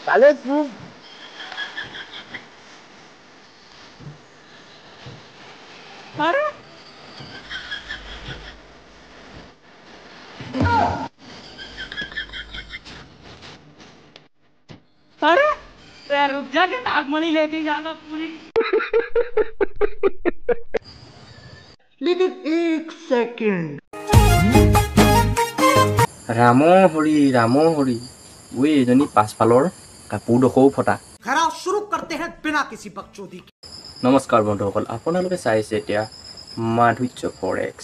Alles gut. अरे अरे यार रुक जा के नागमणि लेके जाना पूरी लेकिन एक सेकंड ৰাম হৰি ঐ এজনী পাছফালৰ কাপোৰডোখৰো ফটা खराब शुरू करते हैं बिना किसी बकचोदी के। নমস্কাৰ বন্ধুসকল আপোনালোকে চাইছে এতিয়া মাধুৰ্য ফৰেক্স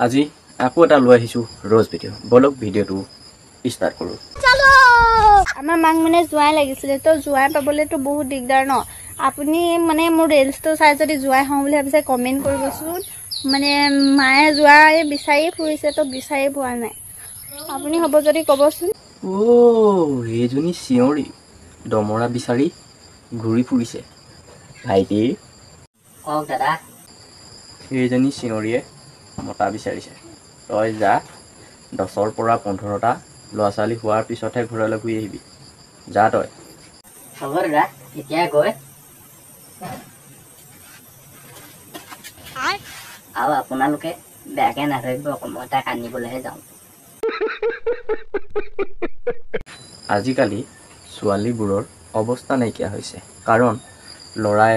আজি আকৌ এটা লৈ আহিছোঁ ৰ'জ ভিডিঅ' বলক ভিডিঅ'টো ষ্টাৰ্ট কৰোঁ আমাৰ মাক মানে জোৱাই লাগিছিলে তো জোৱাই পাবলেতো বহুত দিগদাৰ ন আপুনি মানে মোৰ ৰিলছটো চাই যদি জোৱাই হওঁ বুলি ভাবিছে কমেণ্ট কৰিবচোন মানে মায়ে জোৱাই বিচাৰি ফুৰিছে তো বিচাৰি পোৱা নাই আপুনি হ'ব যদি ক'বচোন এইজনী চিঞৰি দমৰা বিচাৰি ঘূৰি ফুৰিছে ভাইটি কওক দাদা এইজনী চিঞৰিয়ে মতা বিচাৰিছে তই যা 10ৰ পৰা 15টা ল'ৰা ছোৱালী হোৱাৰ পিছতহে ঘৰলৈ ঘূৰি আহিবি যা তই হ'ব দাদা এতিয়া গৈ আৰু আপোনালোকে বেয়াকে নাথাকিব অকল মই তাক আনিবলৈহে যাওঁ আজিকালি ছোৱালীবোৰৰ অৱস্থা নাইকিয়া হৈছে কাৰণ ল'ৰাই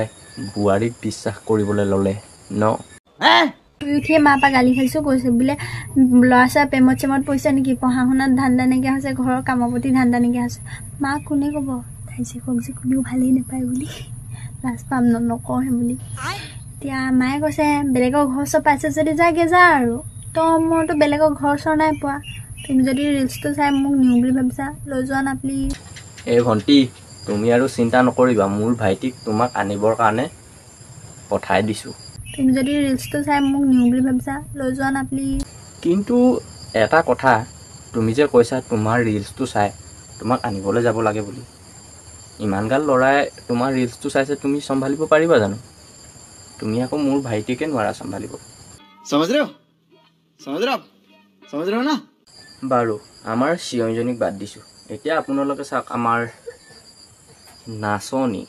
বোৱাৰীক বিশ্বাস কৰিবলৈ ল'লে ন উঠিয়ে মা পা গালি খাইছোঁ কৈছে বোলে ল'ৰা ছোৱালী প্ৰেমত চেমত পৰিছে নেকি পঢ়া শুনাত ধান্দা নাইকিয়া হৈছে ঘৰৰ কামৰ প্ৰতি ধান্দা নাইকিয়া হৈছে মাক কোনে ক'ব তাই যে কওক যে কোনেও ভালেই নাপায় বুলি লাজ পাম নকওঁ বুলি এতিয়া মায়ে কৈছে বেলেগৰ ঘৰ চৰ পাইছে যদি যাগে যা আৰু তো মইতো বেলেগৰ ঘৰ চৰ নাই পোৱা তুমি যদি ৰিলছটো চাই মোক নিওঁ বুলি ভাবিছা লৈ যোৱা না প্লিজ এই ভণ্টি তুমি আৰু চিন্তা নকৰিবা মোৰ ভাইটিক তোমাক আনিবৰ কাৰণে পঠাই দিছোঁ তুমি যদি ৰিলছটো চাই মোক নিওঁ বুলি ভাবিছা লৈ যোৱা না প্লিজ কিন্তু এটা কথা তুমি যে কৈছা তোমাৰ ৰিলছটো চাই তোমাক আনিবলৈ যাব লাগে বুলি ইমানগাল ল'ৰাই তোমাৰ ৰিলছটো চাইছে তুমি চম্ভালিব পাৰিবা জানো তুমি আকৌ মোৰ ভাইটিকে নোৱাৰা চম্ভালিব समझ रहे हो ना বাৰু আমাৰ চিঞৰীজনীক বাদ দিছোঁ এতিয়া আপোনালোকে চাওক আমাৰ নাচনী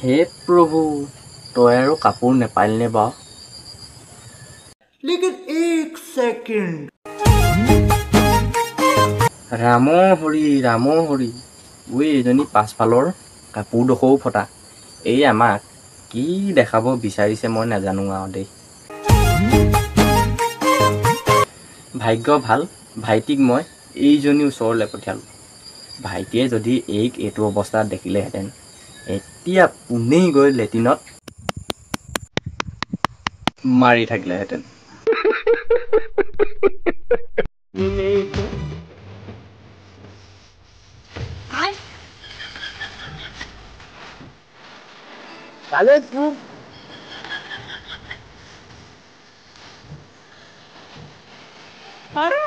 হে প্ৰভু তই আৰু কাপোৰ নেপালিনে বাৰু लेकिन एक सेकंड ৰাম হৰি ঐ এজনী পাছফালৰ কাপোৰডোখৰো ফটা এই আমাক কি দেখাব বিচাৰিছে মই নাজানো আৰু দেই ভাগ্য ভাল ভাইটিক মই এইজনী ওচৰলৈ পঠিয়ালোঁ ভাইটিয়ে যদি এইটো অৱস্থাত দেখিলেহেঁতেন এতিয়া পোনেই গৈ লেট্ৰিনত মাৰি থাকিলেহেঁতেন Alles gut. अरे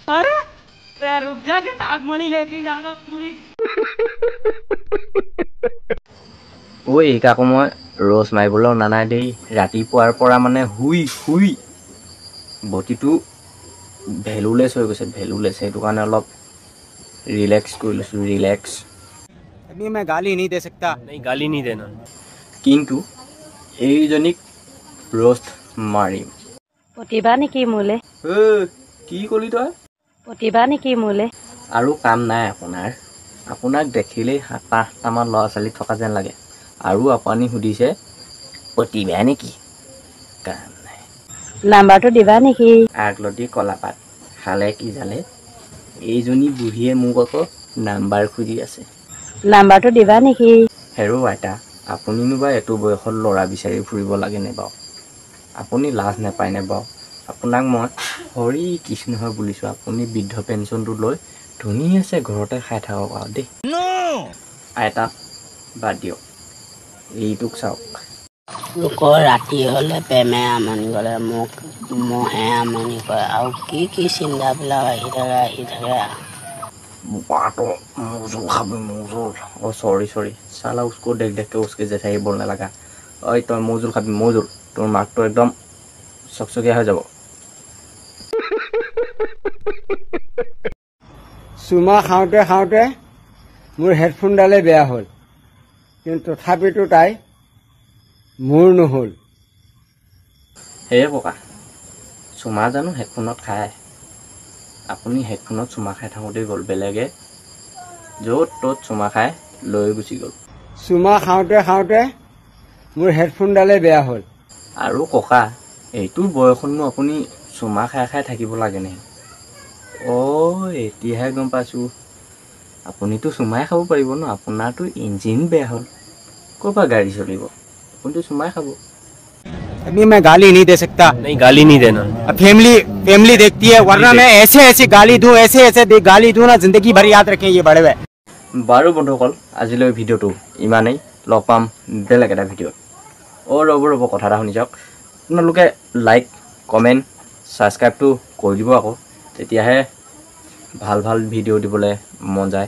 अरे यार रुक जा के नागमणि लेके जाना पूरी এইক আকৌ মই ৰ'জ মাৰিবলৈ অনা নাই দেই ৰাতিপুৱাৰ পৰা মানে শুই বডিটো ভেলুলেছ হৈ গৈছে সেইটো কাৰণে অলপ ৰিলেক্স কৰি লৈছোঁ ৰিলেক্স अभी मैं गाली नहीं दे सकता नहीं गाली नहीं देना কিন্তু এইজনীক ৰ'ষ্ট মাৰিম প্ৰতিভা নেকি মোলে কি ক'লি তই প্ৰতিভা নেকি মোলে আৰু কাম নাই আপোনাক দেখিলেই 7-8টামান ল'ৰা ছোৱালী থকা যেন লাগে আৰু আপুনি সুধিছে প্ৰতিভা নেকি কাম নাই নাম্বাৰটো দিবা নেকি আগলতি কলাপাত খালে কি জালে এইজনী বুঢ়ীয়ে মোক আকৌ নাম্বাৰ খুজি আছে নাম্বাৰটো দিবা নেকি হেৰো আইতা আপুনিনো বা এইটো বয়সত ল'ৰা বিচাৰি ফুৰিব লাগেনে বাৰু আপুনি লাজ নাপায়নে বাৰু আপোনাক মই হৰি কৃষ্ণ বুলিছোঁ আপুনি বৃদ্ধ পেঞ্চনটো লৈ ধুনীয়াছে ঘৰতে খাই থাকক আৰু দেই আইতা বাদ দিয়ক এইটোক চাওক লোকৰ ৰাতি হ'লে প্ৰেমে আমনি কৰে, মোক মহে আমনি কৰে, আৰু কি চিন্তাবিলাক আহি থাকে। ओ सॉरी साला उसको देख के उसके जैसा ही बोलने लगा। ओए तो मौजूल खाबी मौजूल তোর মাক তো একদম সকসকিয়া হয়ে যাব। চুমা খাওঁতে খাওঁতে মোৰ হেডফোনডালে বেয়া হ'ল, কিন্তু তথাপিতো তাই মোৰ নহ'ল। হে ককা চুমা জানো হেডফোনত খায়? আপুনি হেডফোনত চুমা খাই থাকোঁতেই গ'ল, বেলেগে য'ত ত'ত চুমা খাই লৈ গুচি গ'ল। চুমা খাওঁতে খাওঁতে মোৰ হেডফোনডালে বেয়া হ'ল। আৰু ককা এইটো বয়সতনো আপুনি চুমা খাই থাকিব লাগে নে? এতিয়াহে গম পাইছোঁ, আপুনিতো চুমাই খাব পাৰিব ন, আপোনাৰতো ইঞ্জিন বেয়া হ'ল, ক'ৰ পৰা গাড়ী চলিব? আপুনিতো চুমাই খাব। अभी मैं गाली नहीं दे सकता। नहीं गाली नहीं देना। फैमिली देखती है, वरना मैं ऐसे गाली दूं, ऐसे गाली दूं ना, जिंदगी भर याद रखें ये बड़े हुए। বাৰু বন্ধুসকল আজিলৈ ভিডিঅ'টো ইমানেই, লগ পাম বেলেগ এটা ভিডিঅ'ত। ৰ'ব কথা এটা শুনি যাওক, আপোনালোকে লাইক কমেণ্ট ছাবস্ক্ৰাইবটো কৰি দিব আকৌ, তেতিয়াহে ভাল ভিডিঅ' দিবলৈ মন যায়।